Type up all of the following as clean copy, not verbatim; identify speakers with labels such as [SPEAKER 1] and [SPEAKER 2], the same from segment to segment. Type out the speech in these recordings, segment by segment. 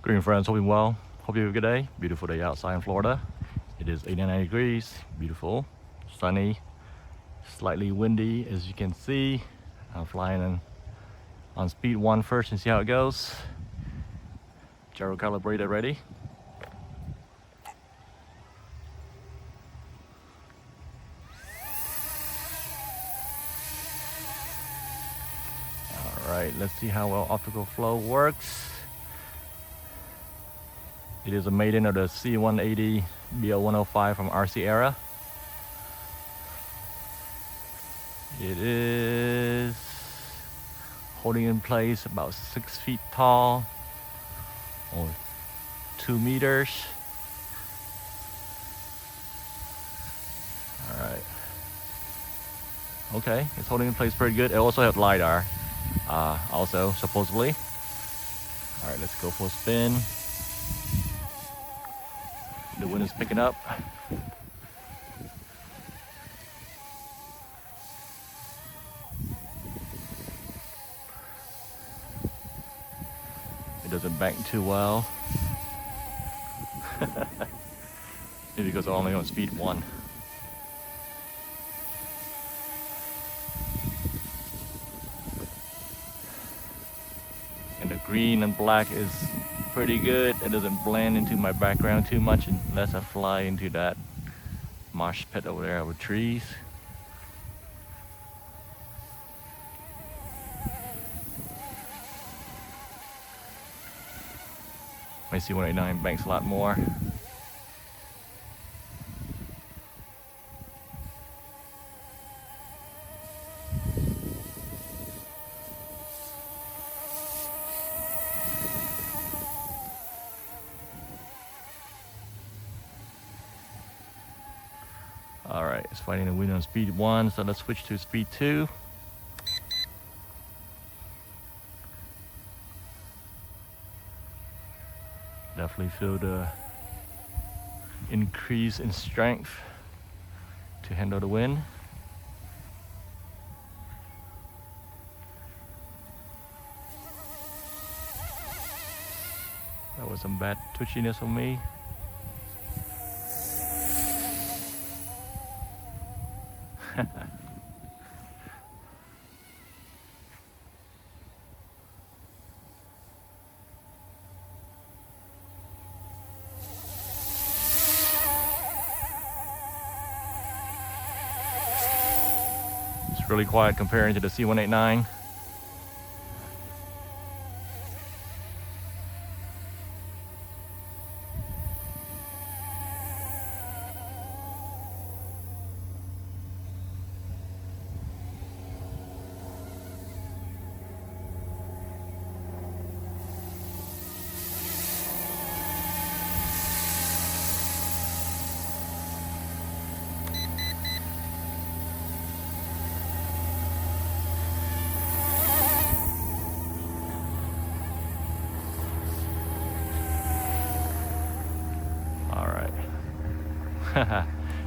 [SPEAKER 1] Green friends, hoping well. Hope you have a good day. Beautiful day outside in Florida. It is 89 degrees, beautiful, sunny, slightly windy as you can see. I'm flying on speed 1 first and see how it goes. Gyro calibrated ready. Alright, let's see how well optical flow works. It is a Maiden of the C180 B0105 from RC era. It is holding in place about 6 feet tall or 2 meters. Alright. Okay, it's holding in place pretty good. It also has LiDAR, also supposedly. Alright, let's go for a spin. The wind is picking up. It doesn't bank too well. Maybe because I'm only on speed 1. And the green and black is pretty good. It doesn't blend into my background too much unless I fly into that marsh pit over there with trees. My C189 banks a lot more. Alright, it's fighting the wind on speed 1, so let's switch to speed 2. Definitely feel the increase in strength to handle the wind. That was some bad twitchiness on me. It's really quiet comparing to the C189.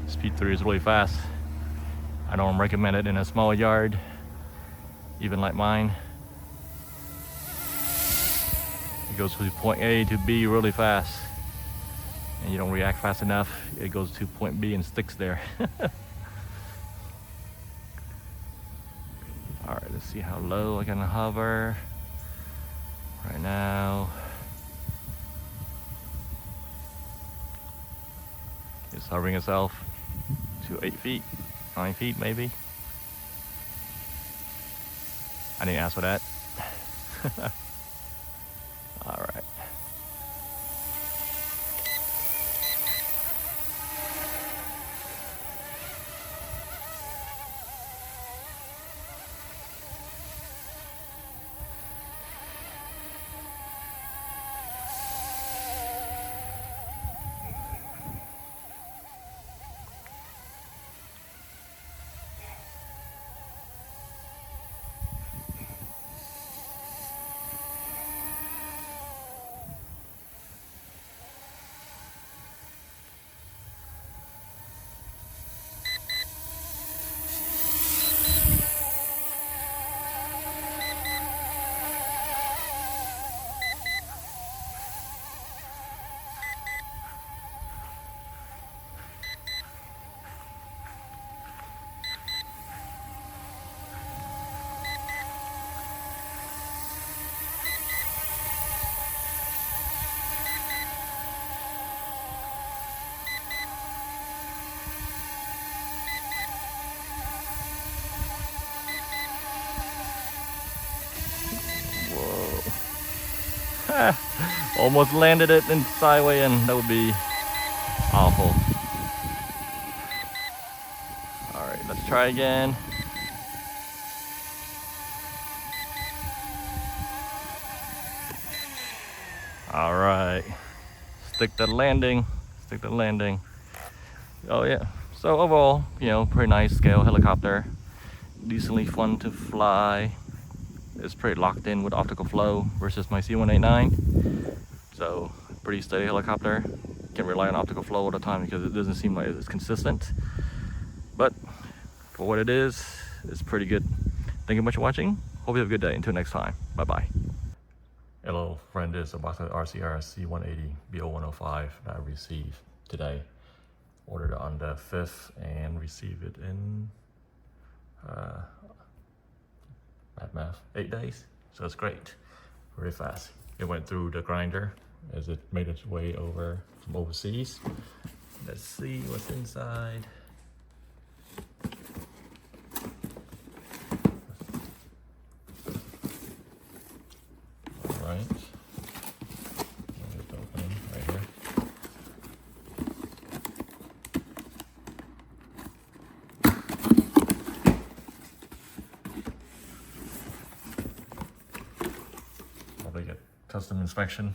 [SPEAKER 1] Speed 3 is really fast. I don't recommend it in a small yard, even like mine. It goes from point A to B really fast, and you don't react fast enough, it goes to point B and sticks there. Alright, let's see how low I can hover. Right now, it's hovering itself to 8 feet, 9 feet maybe. I didn't ask for that. All right. Almost landed it in sideways, and that would be awful. All right, let's try again. All right, stick the landing, stick the landing. Oh yeah, so overall, you know, pretty nice scale helicopter, decently fun to fly. It's pretty locked in with optical flow versus my C189. So pretty steady helicopter. Can rely on optical flow all the time because it doesn't seem like it's consistent. But for what it is, it's pretty good. Thank you much for watching. Hope you have a good day. Until next time. Bye bye. Hello friend, this is a box of RCR C180 B0105 that I received today. Ordered it on the 5th and received it in math 8 days. So it's great, very fast. It went through the grinder as it made its way over from overseas. Let's see what's inside. All right, just open right here. Probably get custom inspection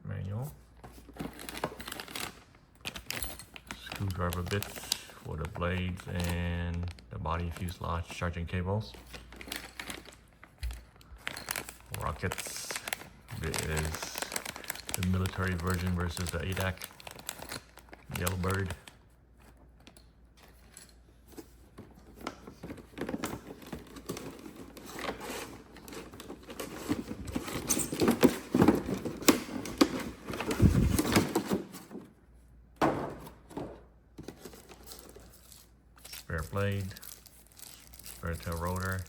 [SPEAKER 1] manual, screwdriver bits for the blades and the body fuselage charging cables, rockets. It is the military version versus the ADAC Yellowbird. Spare blade, spare tail rotor.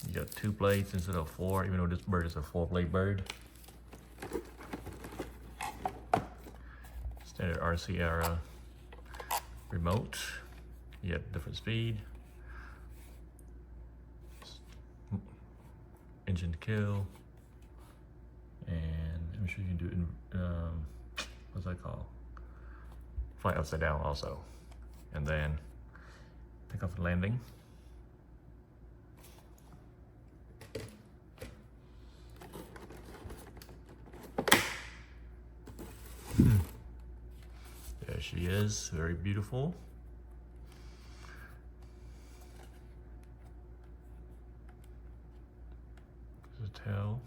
[SPEAKER 1] You got 2 blades instead of 4, even though this bird is a 4-blade bird. Standard RC era remote. You get different speed, engine to kill, and I'm sure you can do it in, what's that called? Fly upside down also. And then take off the landing. There she is, very beautiful. There's a tail.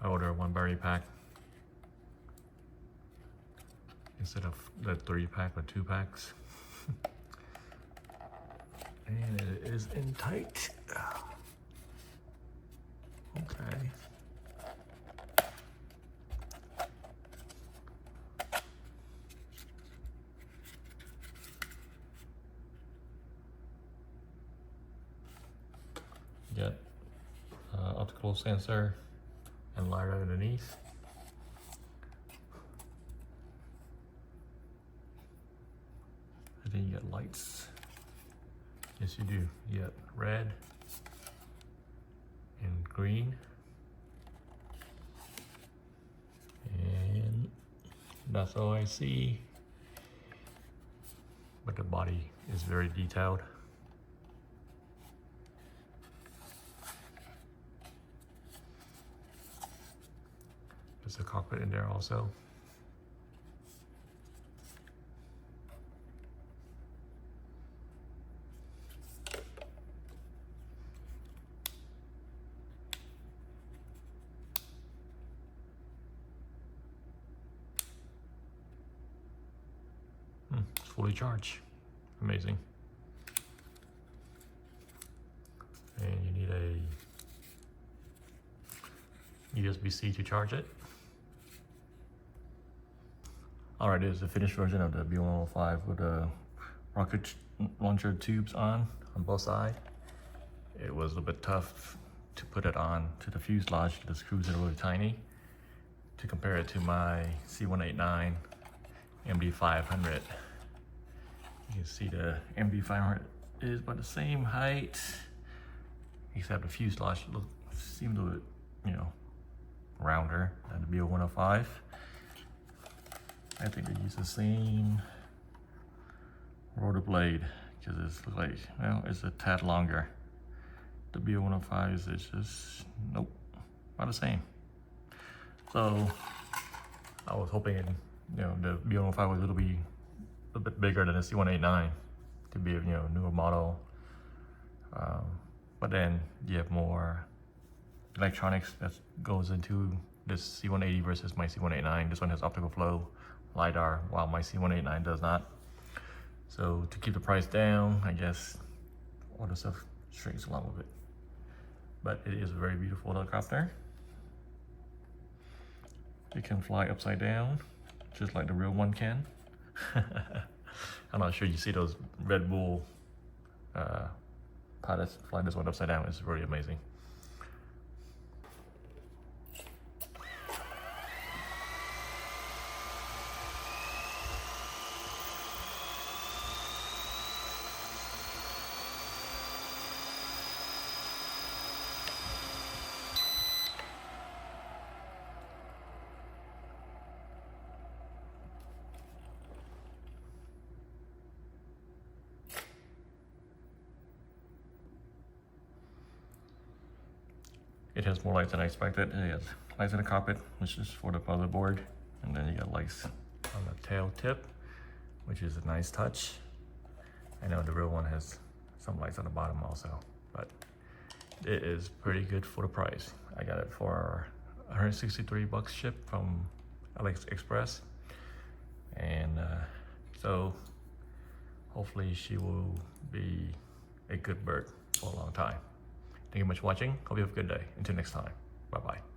[SPEAKER 1] I ordered 1 battery pack instead of the 3-pack or 2 packs. And it is in tight. Okay. Got optical sensor and LiDAR underneath. And then you got lights. Yes, you do. You got red and green. And that's all I see. But the body is very detailed. There's a cockpit in there also. It's fully charged. Amazing. And you need a USB-C to charge it. Alright, this is the finished version of the B0105 with the rocket launcher tubes on both sides. It was a little bit tough to put it on to the fuselage. The screws are really tiny. To compare it to my C189 MD500, You can see the MB500 is about the same height, except the fuselage seems a little bit, rounder than the B0105. I think they use the same rotor blade because it's like, well, it's a tad longer. The B0105 is just, nope, about the same. So I was hoping, the B0105 was a bit bigger than the C189 to be a newer model. But then you have more electronics that goes into this C180 versus my C189. This one has optical flow LiDAR, while my C189 does not. So to keep the price down, I guess all the stuff shrinks along with it. But it is a very beautiful helicopter. It can fly upside down, just like the real one can. I'm not sure you see those Red Bull pilots flying this one upside down. It's really amazing. It has more lights than I expected. It has lights in the cockpit, which is for the motherboard, and then you got lights on the tail tip, which is a nice touch. I know the real one has some lights on the bottom also, but it is pretty good for the price. I got it for $163 shipped from AliExpress, and so hopefully she will be a good bird for a long time. Thank you much for watching. Hope you have a good day. Until next time. Bye-bye.